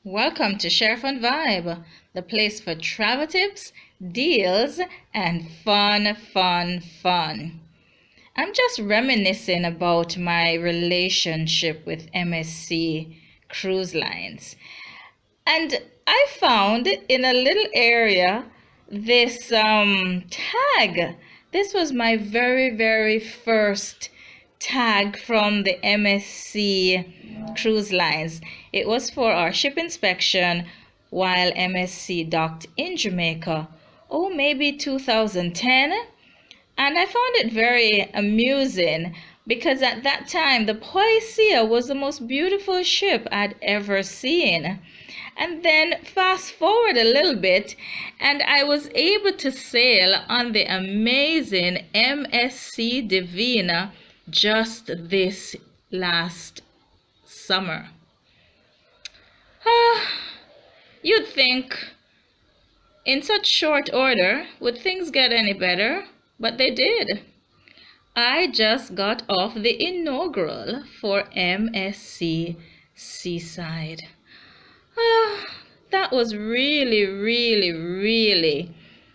Welcome to Sheriff and Vibe, the place for travel tips, deals, and fun. I'm just reminiscing about my relationship with MSC Cruise Lines. And I found in a little area this tag. This was my very first tag from the MSC Cruise Lines. It was for our ship inspection while MSC docked in Jamaica, maybe 2010. And I found it very amusing because at that time the Poesia was the most beautiful ship I'd ever seen. And then fast forward a little bit, and I was able to sail on the amazing MSC Divina just this last summer. You'd think in such short order, would things get any better? But they did. I just got off the inaugural for MSC Seaside. That was really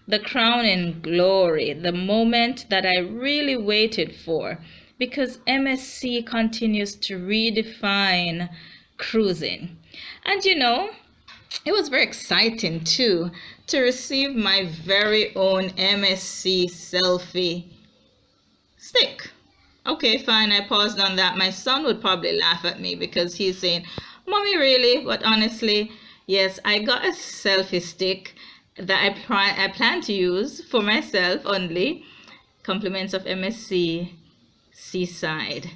the crowning glory, the moment that I really waited for, because MSC continues to redefine cruising. And you know, it was very exciting too to receive my very own MSC selfie stick. Okay, fine, I paused on that. My son would probably laugh at me because he's saying, "Mommy, really?" But honestly, yes, I got a selfie stick that I plan to use for myself only. Compliments of MSC Seaside.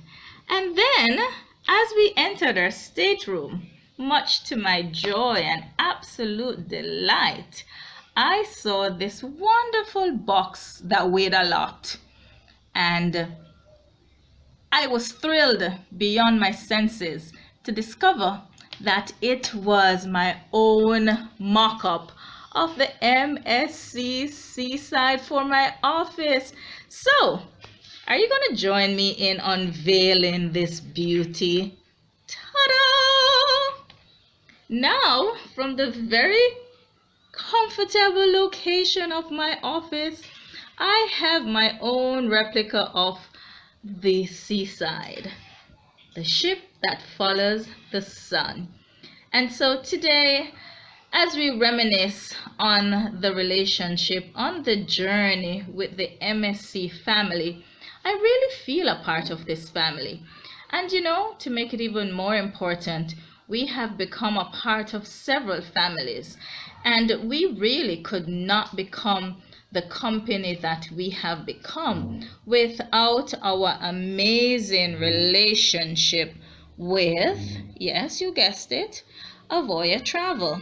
And then, as we entered our stateroom, much to my joy and absolute delight, I saw this wonderful box that weighed a lot. And I was thrilled beyond my senses to discover that it was my own mock-up of the MSC Seaside for my office. So, are you going to join me in unveiling this beauty? Ta-da! Now, from the very comfortable location of my office, I have my own replica of the Seaside, the ship that follows the sun. And so today, as we reminisce on the relationship, on the journey with the MSC family, I really feel a part of this family. And you know, to make it even more important, we have become a part of several families, and we really could not become the company that we have become without our amazing relationship with, yes, you guessed it, Avoya Travel.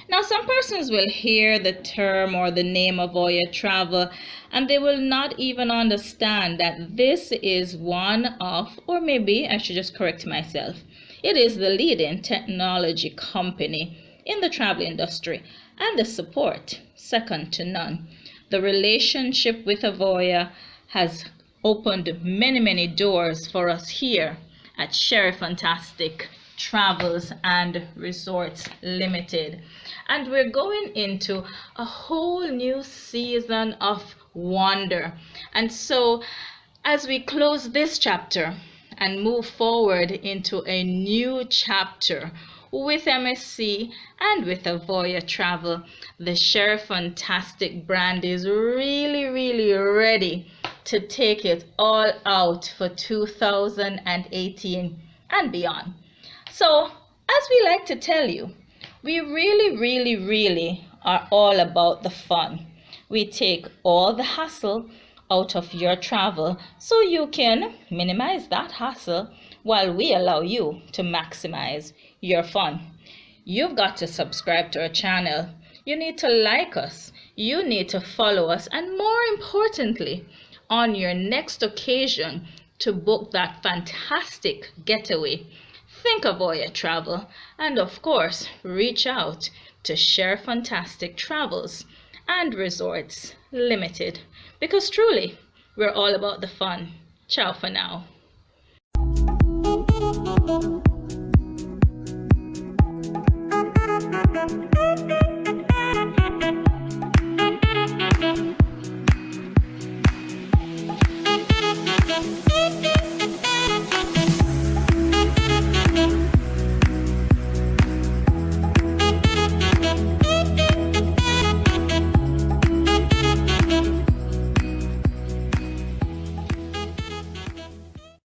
Now, some persons will hear the term or the name Avoya Travel and they will not even understand that this is one of, or maybe I should just correct myself, it is the leading technology company in the travel industry, and the support second to none. The relationship with Avoya has opened many doors for us here at Sheri Fantastic Travels and Resorts Limited. And we're going into a whole new season of wonder. And so as we close this chapter and move forward into a new chapter with MSC and with Avoya Travel, the Sheri Fantastic brand is really ready to take it all out for 2018 and beyond. So, as we like to tell you, we really are all about the fun. We take all the hassle out of your travel so you can minimize that hassle while we allow you to maximize your fun. You've got to subscribe to our channel. You need to like us. You need to follow us. And more importantly, on your next occasion to book that fantastic getaway, think of Avoya Travel, and of course, reach out to Sheri Fantastic Travels and Resorts Limited, because truly, we're all about the fun. Ciao for now.